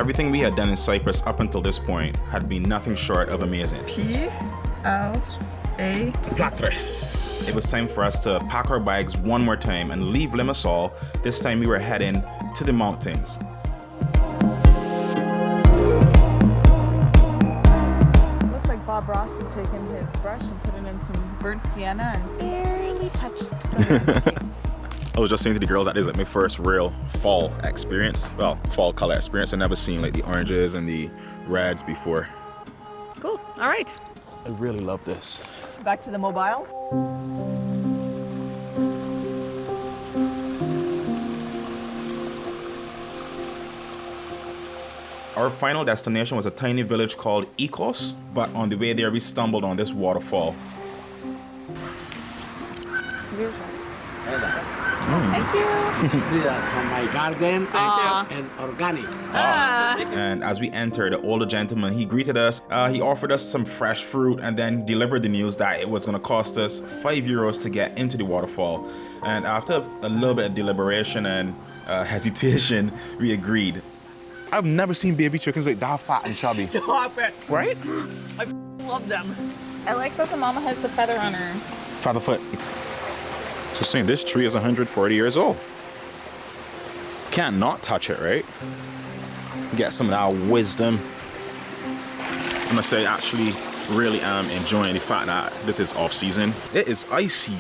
Everything we had done in Cyprus up until this point had been nothing short of amazing. P-L-A. It was time for us to pack our bags one more time and leave Limassol. This time we were heading to the mountains. Looks like Bob Ross has taken his brush and put it in some burnt sienna and barely touched the I was just saying to the girls that this is like my first real fall experience. Well, fall color experience. I've never seen like the oranges and the reds before. Cool. All right. I really love this. Back to the mobile. Our final destination was a tiny village called HIKES, but on the way there we stumbled on this waterfall. Thank you. From my garden. Thank you. And organic. And as we entered, the older gentleman, he greeted us. He offered us some fresh fruit and then delivered the news that it was going to cost us €5 to get into the waterfall. And after a little bit of deliberation and hesitation, we agreed. I've never seen baby chickens like that fat and chubby. Stop it. Right? I love them. I like that the mama has the feather on her. Featherfoot. So saying this tree is 140 years old. Can't not touch it, right? Get some of that wisdom. I must say, I actually really am enjoying the fact that this is off season. It is icy.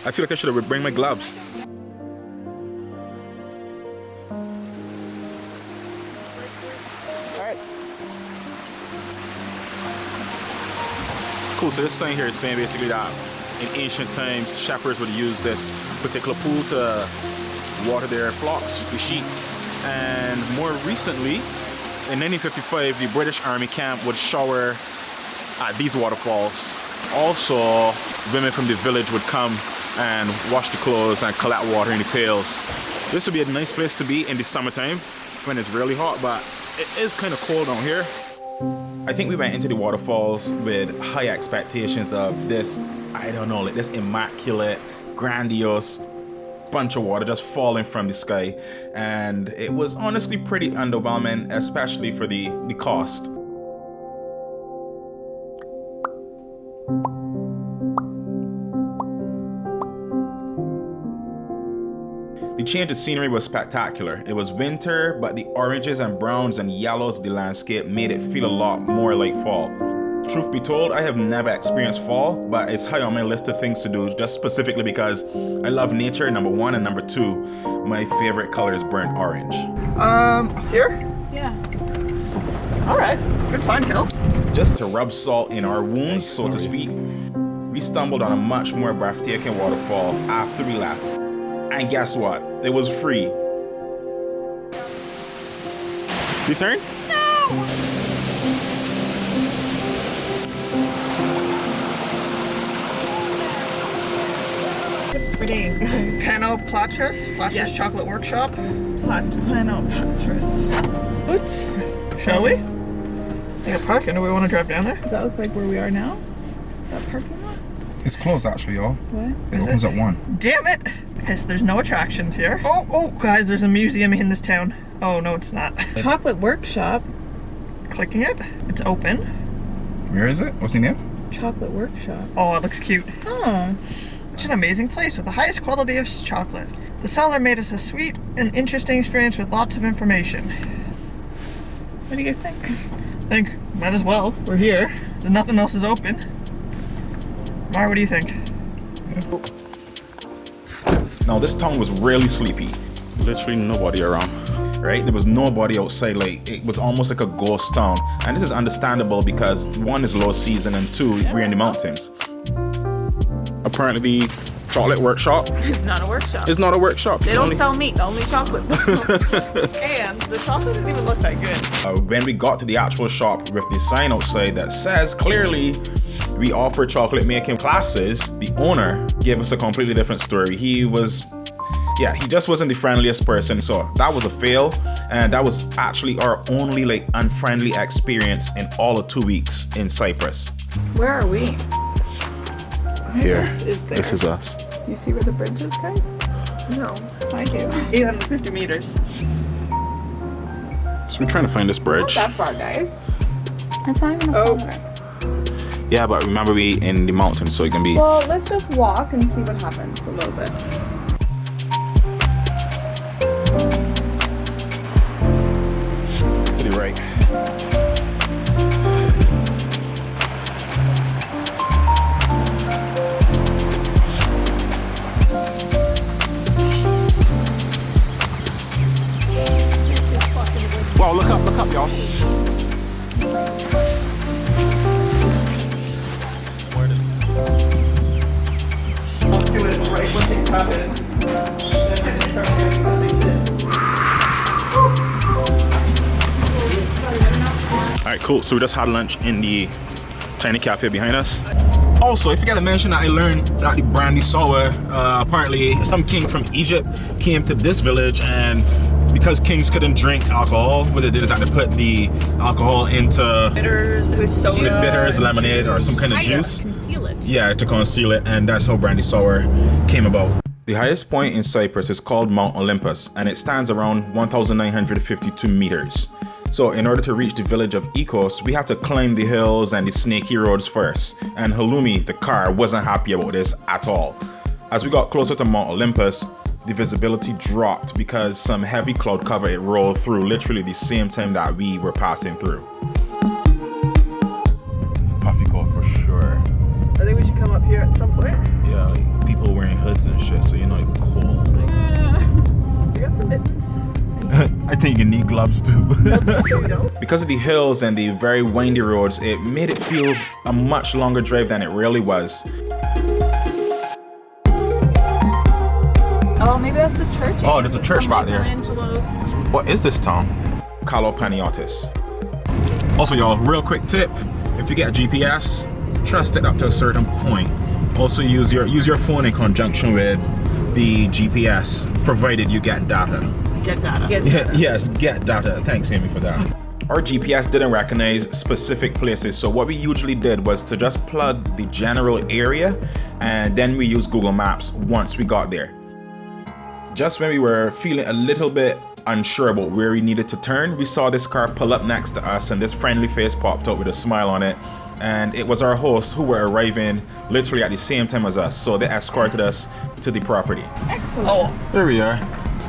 I feel like I should have bring my gloves. All right. Cool, so this sign here is saying basically that in ancient times, shepherds would use this particular pool to water their flocks, the sheep. And more recently, in 1955, the British Army camp would shower at these waterfalls. Also, women from the village would come and wash the clothes and collect water in the pails. This would be a nice place to be in the summertime when it's really hot, but it is kind of cold down here. I think we went into the waterfalls with high expectations of this, I don't know, like this immaculate, grandiose bunch of water just falling from the sky. And it was honestly pretty underwhelming, especially for the cost. The change of scenery was spectacular. It was winter, but the oranges and browns and yellows of the landscape made it feel a lot more like fall. Truth be told, I have never experienced fall, but it's high on my list of things to do, just specifically because I love nature, number one, and number two, my favorite color is burnt orange. Here? Yeah. All right. Good find, Kels. Just to rub salt in our wounds, so to speak, we stumbled on a much more breathtaking waterfall after we left. And guess what? It was free. You turn? No! Tips for days, guys. Panoplatris, Yes. Chocolate Workshop. Planopatris. What? Shall we? They got parking. Do we want to drive down there? Does that look like where we are now? That parking lot? It's closed actually, y'all. What? It opens at 1. Damn it! Yes, there's no attractions here. Oh, guys, there's a museum in this town. Oh, no, it's not. Chocolate Workshop. Clicking it. It's open. Where is it? What's the name? Chocolate Workshop. Oh, it looks cute. Oh. Such an amazing place with the highest quality of chocolate. The seller made us a sweet and interesting experience with lots of information. What do you guys think? I think, might as well. We're here. Nothing else is open. Mara, what do you think? Now this town was really sleepy. Literally nobody around, right? There was nobody outside. Like it was almost like a ghost town. And this is understandable because one is low season and two, we're in the mountains. Apparently the chocolate workshop It's not a workshop. is not a workshop. They don't sell meat, only chocolate. And the chocolate didn't even look that good. When we got to the actual shop with the sign outside that says clearly we offer chocolate making classes, the owner gave us a completely different story. He just wasn't the friendliest person. So that was a fail. And that was actually our only like unfriendly experience in all of 2 weeks in Cyprus. Where are we? Here, Is there? this is us. Do you see where the bridge is, guys? No. I do. 850 meters. So we're trying to find this bridge. Not that far, guys. That's not even a kilometer. Yeah, but remember we in the mountains, so it can be. Well, let's just walk and see what happens a little bit. To the right. Wow, look up, y'all. I'll do it right when things happen. Then start getting things in. Alright, cool. So we just had lunch in the tiny cafe behind us. Also, I forgot to mention that I learned that the brandy sour, apparently some king from Egypt came to this village, and because kings couldn't drink alcohol, what they did is that they put the alcohol into Bitters with soda. with bitters, lemonade, or some kind of juice. Conceal it. Yeah, to conceal it, and that's how brandy sour came about. The highest point in Cyprus is called Mount Olympus, and it stands around 1,952 meters. So in order to reach the village of Ikos, we had to climb the hills and the snaky roads first. And Halumi, the car, wasn't happy about this at all. As we got closer to Mount Olympus, the visibility dropped because some heavy cloud cover it rolled through literally the same time that we were passing through. It's puffy cold for sure. I think we should come up here at some point. Yeah, like people wearing hoods and shit, so you're not cold. You got some mittens. I think you need gloves too. Sure you don't. Because of the hills and the very windy roads, it made it feel a much longer drive than it really was. Oh, maybe that's the church. Oh, there's a church spot there. Angelos. What is this town? Kalopanayiotis. Also, y'all, real quick tip: if you get a GPS, trust it up to a certain point. Also, use your phone in conjunction with the GPS, provided you get data. Get data. Yes, get data. Thanks, Amy, for that. Our GPS didn't recognize specific places, so what we usually did was to just plug the general area, and then we used Google Maps once we got there. Just when we were feeling a little bit unsure about where we needed to turn, we saw this car pull up next to us, and this friendly face popped up with a smile on it, and it was our hosts who were arriving literally at the same time as us, so they escorted us to the property. Excellent. Oh, There we are.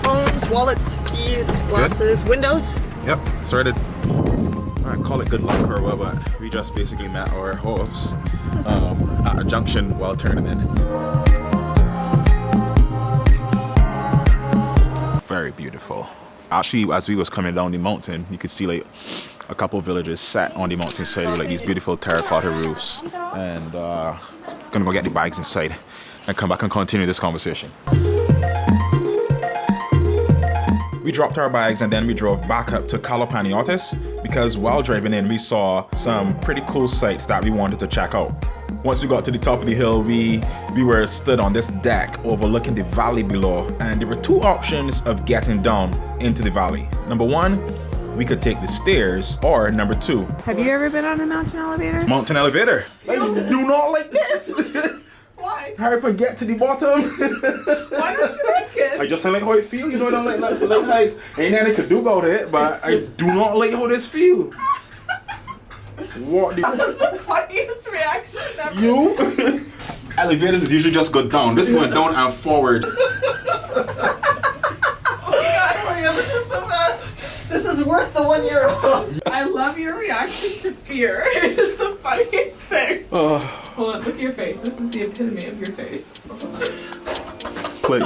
phones, wallets, keys, glasses, windows. Yep, sorted. I call it good luck or what, but we just basically met our hosts at a junction while turning in. Very beautiful. Actually, as we was coming down the mountain, you could see like a couple villages set on the mountainside with like these beautiful terracotta roofs. And gonna go get the bags inside and come back and continue this conversation. We dropped our bags and then we drove back up to Kalopanayiotis because while driving in, we saw some pretty cool sights that we wanted to check out. Once we got to the top of the hill, we were stood on this deck overlooking the valley below, and there were two options of getting down into the valley. Number one, we could take the stairs, or number two, Have you ever been on a mountain elevator? mountain elevator. I do not like this. Why? Hurry up and get to the bottom. Why don't you like it? I just don't like how it feel, you know, I don't like heights. Ain't nothing I could do about it, but I do not like how this feel. What the... That's the funniest reaction ever. You? Elevators is usually just go down. This going down and forward. Oh my god, this is the best. This is worth the €1. I love your reaction to fear. It is the funniest thing. Oh, Hold on, look at your face. This is the epitome of your face. play.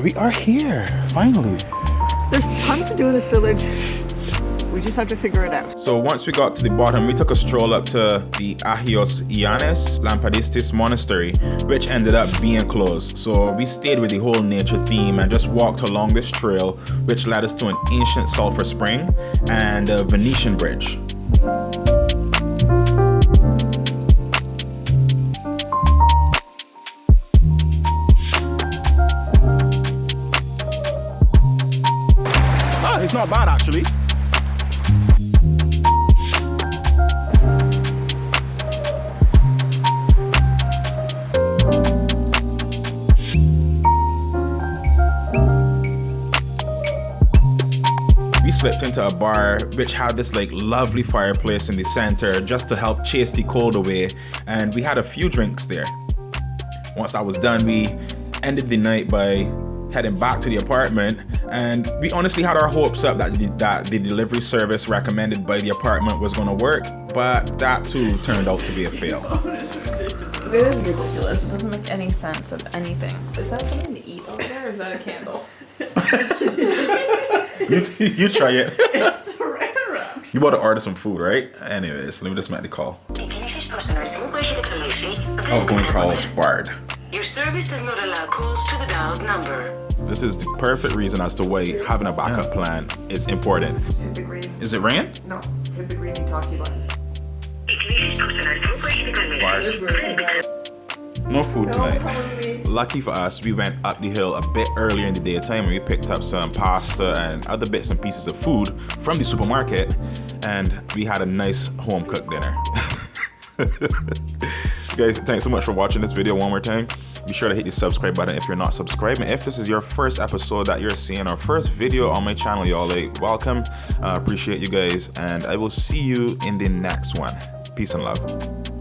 We are here, finally. There's tons to do in this village. We just have to figure it out. So once we got to the bottom, we took a stroll up to the Agios Ioannis Lampadistis Monastery, which ended up being closed. So we stayed with the whole nature theme and just walked along this trail, which led us to an ancient sulfur spring and a Venetian bridge. It's not bad actually. slipped into a bar which had this like lovely fireplace in the center just to help chase the cold away, and we had a few drinks there. Once I was done, we ended the night by heading back to the apartment, and we honestly had our hopes up that the delivery service recommended by the apartment was going to work, but that too turned out to be a fail. It is ridiculous. It doesn't make any sense of anything. Is that something to eat over there, or is that a candle? You try it. It's saran wrap. You bought to order some food, right? Anyways, let me just make the call. Outgoing calls barred. Your service does not allow calls to the dialed number. This is the perfect reason as to why having a backup plan is important. Just hit the green. Is it rain? No, hit the green talkie button. No food tonight. Probably. Lucky for us, we went up the hill a bit earlier in the daytime and we picked up some pasta and other bits and pieces of food from the supermarket, and we had a nice home cooked dinner. Guys, thanks so much for watching this video one more time. Be sure to hit the subscribe button if you're not subscribed. And if this is your first episode that you're seeing, or first video on my channel, y'all, like, welcome. Appreciate you guys, and I will see you in the next one. Peace and love.